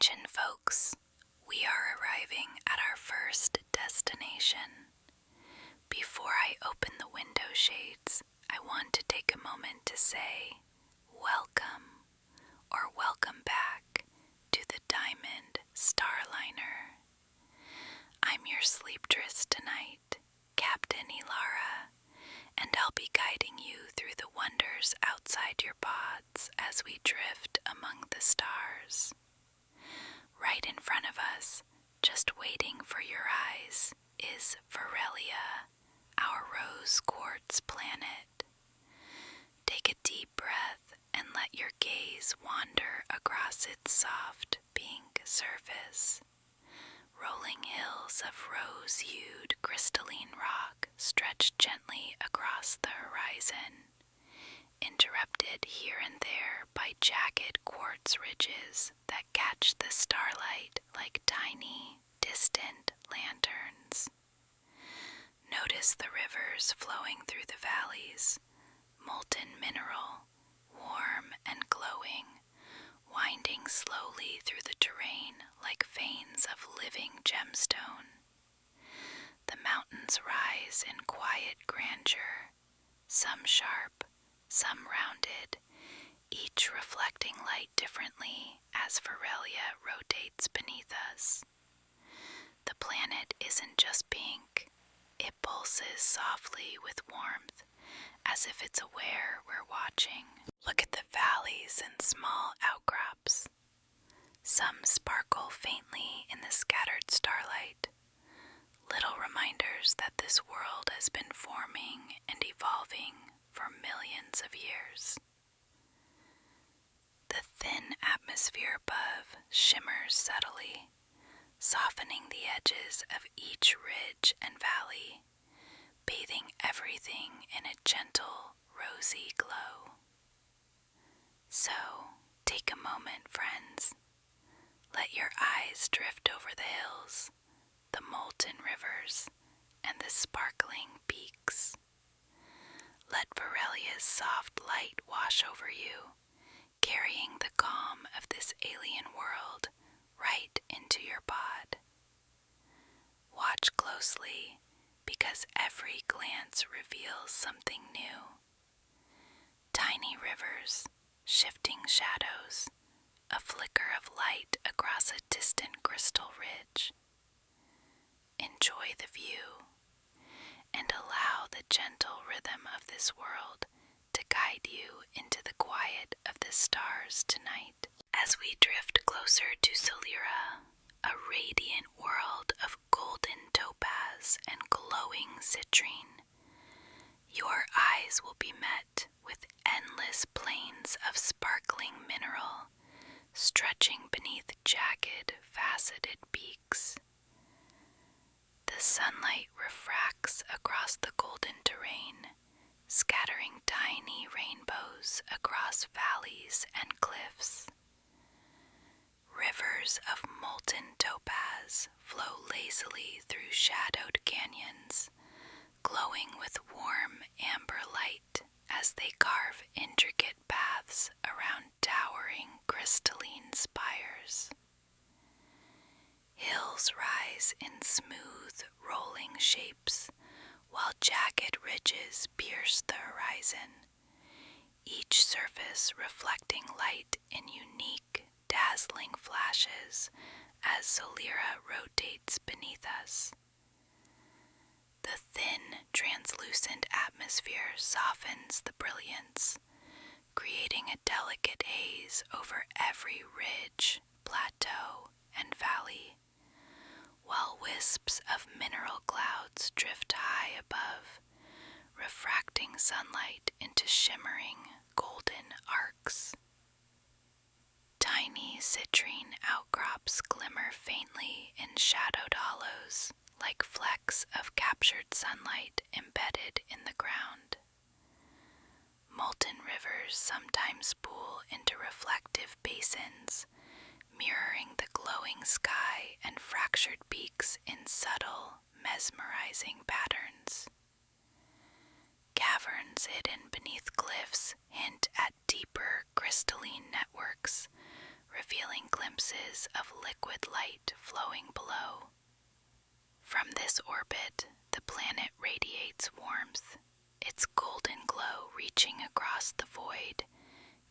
Attention folks, we are arriving at our first destination. Before I open the window shades, I want to take a moment to say welcome or welcome back to the Diamond Starliner. I'm your sleepdress tonight, Captain Ilara, and I'll be guiding you through the wonders outside your pods as we drift among the stars. Right in front of us, just waiting for your eyes, is Veralia, our rose quartz planet. Take a deep breath and let your gaze wander across its soft pink surface. Rolling hills of rose-hued crystalline rock stretch gently across the horizon, interrupted here and there by jagged quartz ridges that catch the starlight like tiny, distant lanterns. Notice the rivers flowing through the valleys, molten mineral, warm and glowing, winding slowly through the terrain like veins of living gemstone. The mountains rise in quiet grandeur, some sharp, some rounded, each reflecting light differently as Veralia rotates beneath us. The planet isn't just pink, it pulses softly with warmth, as if it's aware we're watching. Look at the valleys and small outcrops. Some sparkle faintly in the scattered starlight, little reminders that this world has been forming and evolving for millions of years. The thin atmosphere above shimmers subtly, softening the edges of each ridge and valley, bathing everything in a gentle, rosy glow. So, take a moment, friends. Let your eyes drift over the hills, the molten rivers, and the sparkling peaks. Let Veralia's soft light wash over you, carrying the calm of this alien world right into your pod. Watch closely, because every glance reveals something new. Tiny rivers, shifting shadows, a flicker of light across a distant crystal ridge. Enjoy the view, and allow the gentle rhythm of this world to guide you into the quiet of the stars tonight. As we drift closer to Solera, a radiant world of golden topaz and glowing citrine, your eyes will be met with endless plains of sparkling mineral, stretching beneath jagged, faceted peaks. The sunlight refracts across the golden terrain, scattering tiny rainbows across valleys and cliffs. Rivers of molten topaz flow lazily through shadowed canyons, glowing with warm amber light as they carve intricate paths around towering crystalline spires. Hills rise in smooth, rolling shapes, while jagged ridges pierce the horizon, each surface reflecting light in unique, dazzling flashes as Solera rotates beneath us. The thin, translucent atmosphere softens the brilliance, creating a delicate haze over every ridge, plateau, and valley, while wisps of mineral clouds drift high above, refracting sunlight into shimmering, golden arcs. Tiny citrine outcrops glimmer faintly in shadowed hollows, like flecks of captured sunlight embedded in the ground. Molten rivers sometimes pool into reflective basins, mirroring the glowing sky and fractured peaks in subtle, mesmerizing patterns. Caverns hidden beneath cliffs hint at deeper crystalline networks, revealing glimpses of liquid light flowing below. From this orbit, the planet radiates warmth, its golden glow reaching across the void,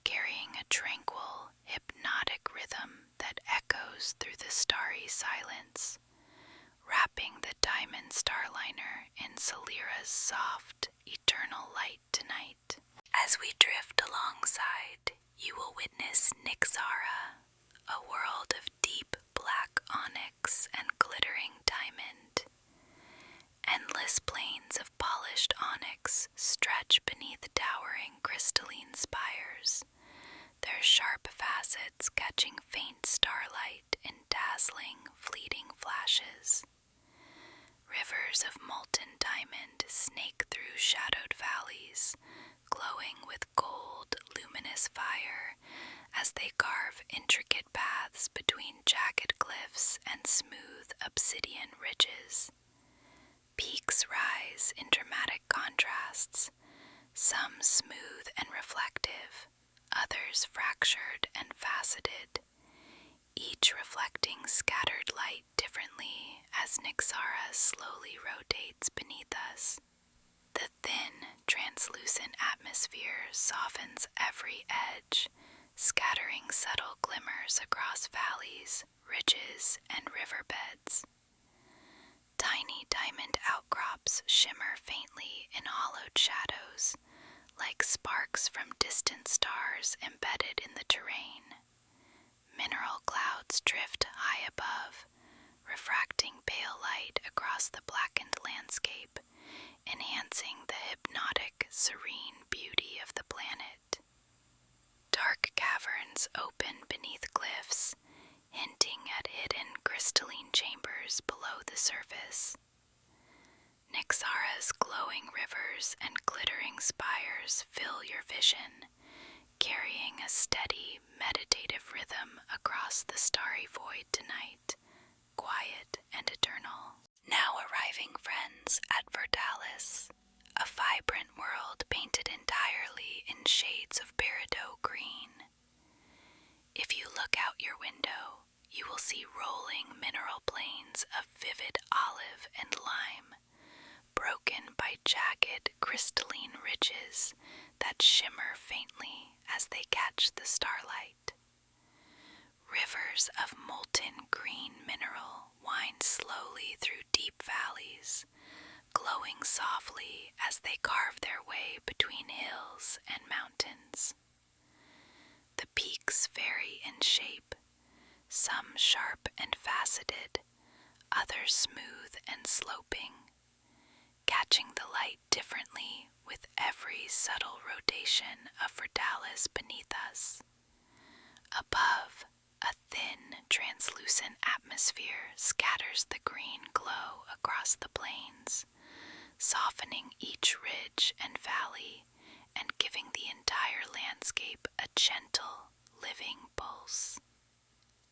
carrying a tranquil, hypnotic rhythm that echoes through the starry silence, wrapping the diamond Starliner in Solera's soft, eternal light tonight. As we drift alongside, you will witness Nixara, a world of deep black onyx and glittering diamond. Endless plains of polished onyx stretch beneath towering crystalline spires, their sharp facets catching faint starlight in dazzling, fleeting flashes. Rivers of molten diamond snake through shadowed valleys, glowing with gold, luminous fire as they carve intricate paths between jagged cliffs and smooth obsidian ridges. Peaks rise in dramatic contrasts, some smooth and reflective, others fractured and faceted, each reflecting scattered light differently as Nixara slowly rotates beneath us. The thin, translucent atmosphere softens every edge, scattering subtle glimmers across valleys, ridges, and riverbeds. Tiny diamond outcrops shimmer faintly in hollowed shadows, like sparks from distant stars embedded in the terrain. Mineral clouds drift high above, refracting pale light across the blackened landscape, enhancing the hypnotic, serene beauty of the planet. Dark caverns open beneath cliffs, hinting at hidden crystalline chambers below the surface. Nixara's glowing rivers and glittering spires fill your vision, carrying a steady, meditative rhythm across the starry void tonight, quiet and eternal. Now arriving, friends, at Vertalis, a vibrant world painted entirely in shades of Peridot green. If you look out your window, you will see rolling mineral plains of vivid olive and lime, broken by jagged, crystalline ridges that shimmer faintly as they catch the starlight. Rivers of molten green mineral wind slowly through deep valleys, glowing softly as they carve their way between hills and mountains. The peaks vary in shape, some sharp and faceted, others smooth and sloping, catching the light differently with every subtle rotation of Vertalis beneath us. Above, a thin, translucent atmosphere scatters the green glow across the plains, softening each ridge and valley and giving the entire landscape a gentle, living pulse.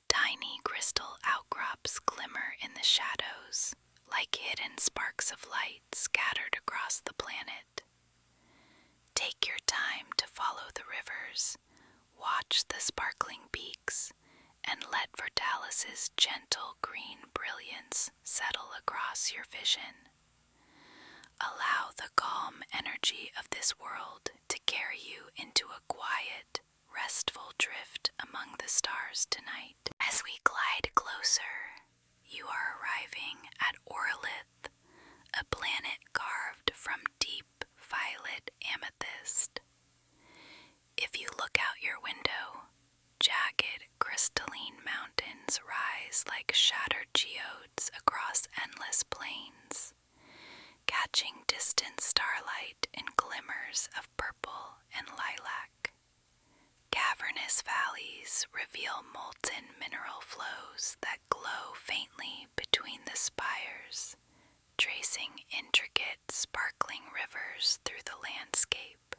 Tiny crystal outcrops glimmer in the shadows, like hidden sparks of light scattered across the planet. Take your time to follow the rivers, watch the sparkling peaks, and let Vertalis's gentle green brilliance settle across your vision. Allow the calm energy of this world to carry you into a quiet, restful drift among the stars tonight. As we glide closer, you are arriving at Orilith, a planet carved from deep violet amethyst. If you look out your window, jagged, crystalline mountains rise like shattered geodes across endless plains, catching distant starlight in glimmers of purple and lilac. Cavernous valleys reveal molten mineral flows that glow faintly between the spires, tracing intricate, sparkling rivers through the landscape.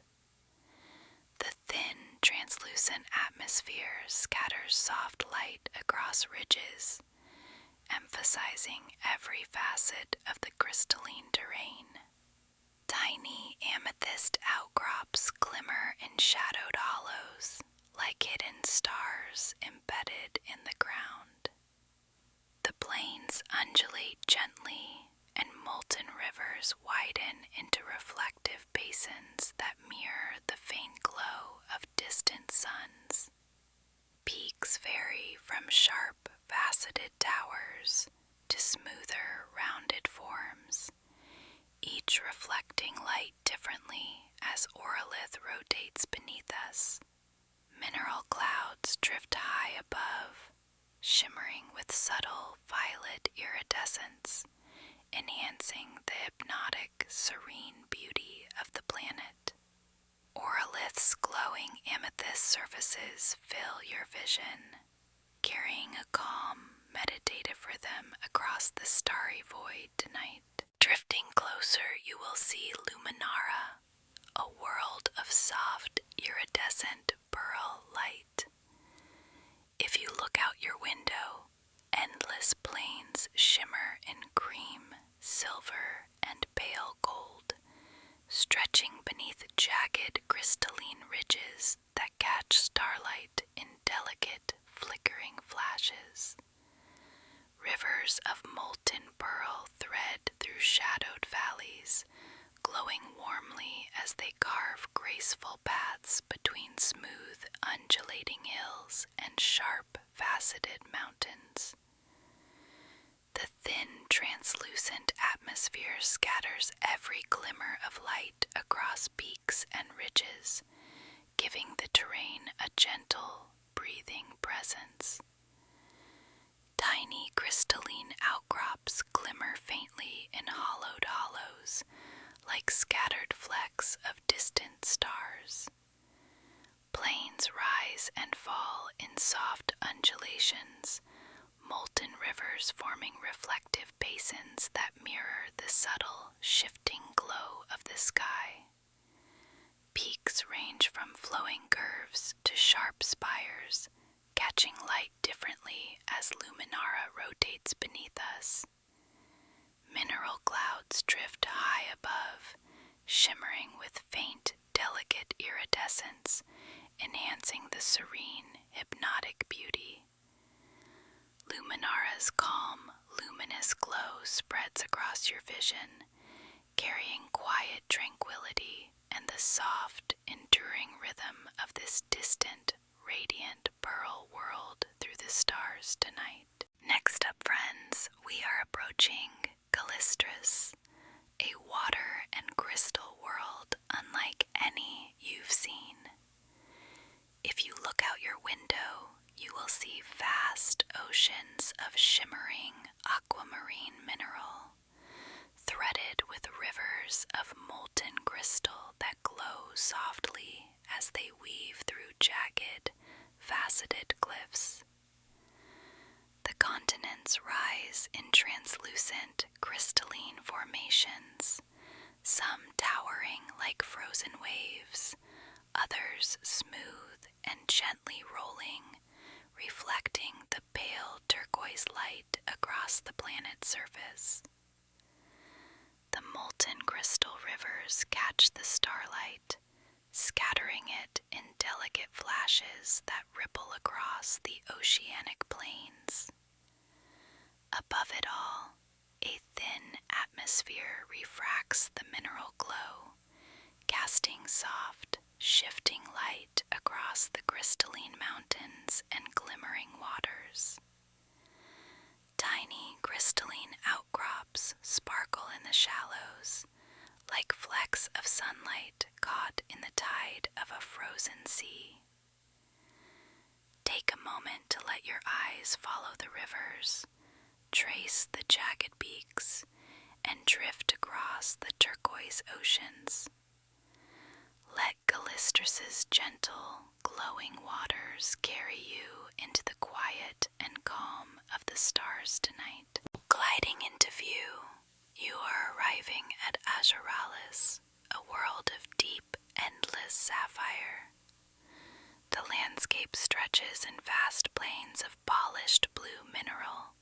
The thin, translucent atmosphere scatters soft light across ridges, emphasizing every facet of the crystalline terrain. Tiny amethyst outcrops glimmer in shadowed hollows, like hidden stars embedded in the ground. The plains undulate gently, and molten rivers widen into reflective basins that mirror the faint glow of distant suns. Peaks vary from sharp, faceted towers to smoother, rounded forms, each reflecting light differently as Orilith rotates beneath us. Mineral clouds drift high above, shimmering with subtle violet iridescence, enhancing the hypnotic, serene beauty of the planet. Orilith's glowing amethyst surfaces fill your vision, carrying a calm, meditative rhythm across the starry void tonight. Drifting closer, you will see Luminara, a world of soft, iridescent pearl light. If you look out your window, endless plains shimmer in cream, silver, and pale gold, stretching beneath jagged crystalline ridges that catch starlight in delicate, flickering flashes. Rivers of molten pearl thread through shadowed valleys, glowing warmly as they carve graceful paths between smooth, undulating hills and sharp, faceted mountains. The thin, translucent atmosphere scatters every glimmer of light across peaks and ridges, giving the terrain a gentle, breathing presence. Tiny crystalline outcrops glimmer faintly in hollowed hollows, like scattered flecks of distant stars. Plains rise and fall in soft undulations, molten rivers forming reflective basins that mirror the subtle, shifting glow of the sky. Peaks range from flowing curves to sharp spires, catching light differently as Luminara rotates beneath us. Mineral clouds drift high above, shimmering with faint, delicate iridescence, enhancing the serene, hypnotic beauty. Luminara's calm, luminous glow spreads across your vision, carrying quiet tranquility and the soft, enduring rhythm of this distant, radiant pearl world through the stars tonight. Next up, friends, we are approaching Calistras, a water and crystal world unlike any you've seen. If you look out your window, you will see vast oceans of shimmering aquamarine mineral, threaded with rivers of molten crystal that glow softly as they weave through jagged, faceted cliffs. The continents rise in translucent, crystalline formations, some towering like frozen waves, others smooth and gently rolling, reflecting the pale turquoise light across the planet's surface. The molten crystal rivers catch the starlight, scattering it in delicate flashes that ripple across the oceanic plains. Above it all, a thin atmosphere refracts the mineral glow, casting soft, shifting light across the crystalline mountains and glimmering waters. Tiny crystalline outcrops sparkle in the shallows, like flecks of sunlight caught in the tide of a frozen sea. Take a moment to let your eyes follow the rivers, trace the jagged peaks, and drift across the turquoise oceans. Let Calistras' gentle, glowing waters carry you into the quiet and calm of the stars tonight. Gliding into view, you are arriving at Azaralis, a world of deep, endless sapphire. The landscape stretches in vast plains of polished blue mineral,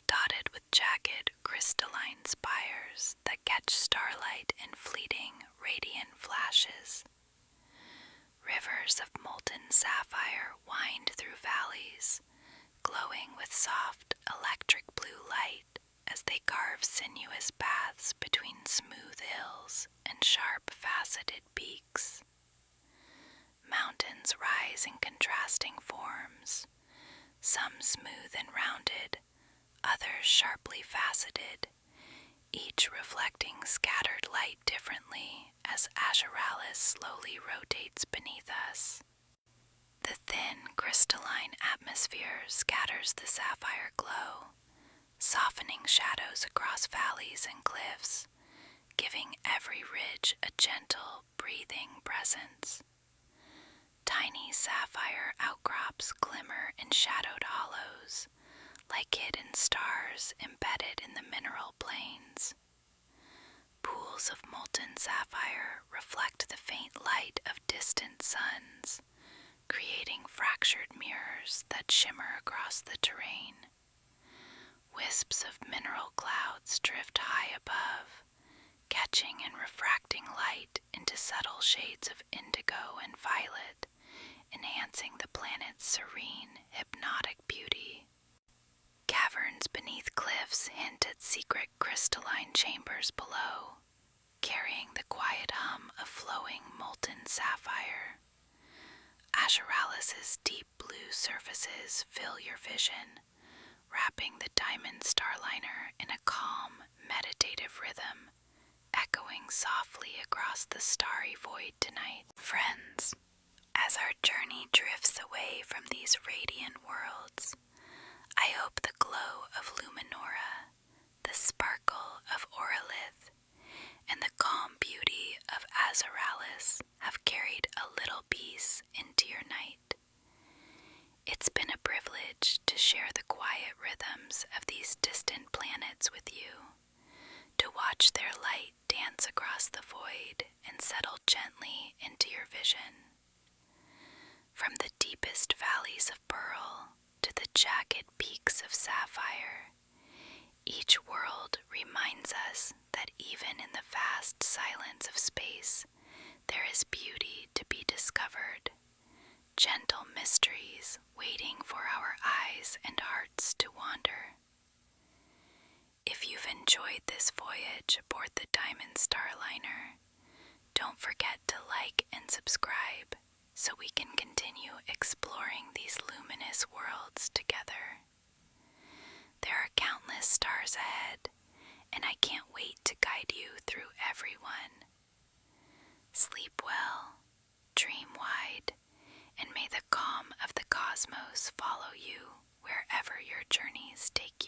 dotted with jagged, crystalline spires that catch starlight in fleeting, radiant flashes. Rivers of molten sapphire wind through valleys, glowing with soft electric blue light as they carve sinuous paths between smooth hills and sharp faceted peaks. Mountains rise in contrasting forms, some smooth and rounded, others sharply faceted, each reflecting scattered light differently as Azaralis slowly rotates beneath us. The thin, crystalline atmosphere scatters the sapphire glow, softening shadows across valleys and cliffs, giving every ridge a gentle, breathing presence. Tiny sapphire outcrops glimmer in shadowed hollows, like hidden stars embedded in the mineral plains. Pools of molten sapphire reflect the faint light of distant suns, creating fractured mirrors that shimmer across the terrain. Wisps of mineral clouds drift high above, catching and refracting light into subtle shades of indigo and violet, enhancing the planet's serene, hypnotic beauty. Caverns beneath cliffs hint at secret crystalline chambers below, carrying the quiet hum of flowing molten sapphire. Azaralis' deep blue surfaces fill your vision, wrapping the diamond Starliner in a calm, meditative rhythm, echoing softly across the starry void tonight. Friends, as our journey drifts away from these radiant worlds, I hope the glow of Luminara, the sparkle of Orilith, and the calm beauty of Azaralis have carried a little peace into your night. It's been a privilege to share the quiet rhythms of these distant planets with you, to watch their light dance across the void and settle gently into your vision. From the deepest valleys of pearl to the jagged peaks of sapphire, each world reminds us that even in the vast silence of space, there is beauty to be discovered, gentle mysteries waiting for our eyes and hearts to wander. If you've enjoyed this voyage aboard the Diamond Starliner, don't forget to like and subscribe so we can continue exploring these luminous worlds together. There are countless stars ahead, and I can't wait to guide you through every one. Sleep well, dream wide, and may the calm of the cosmos follow you wherever your journeys take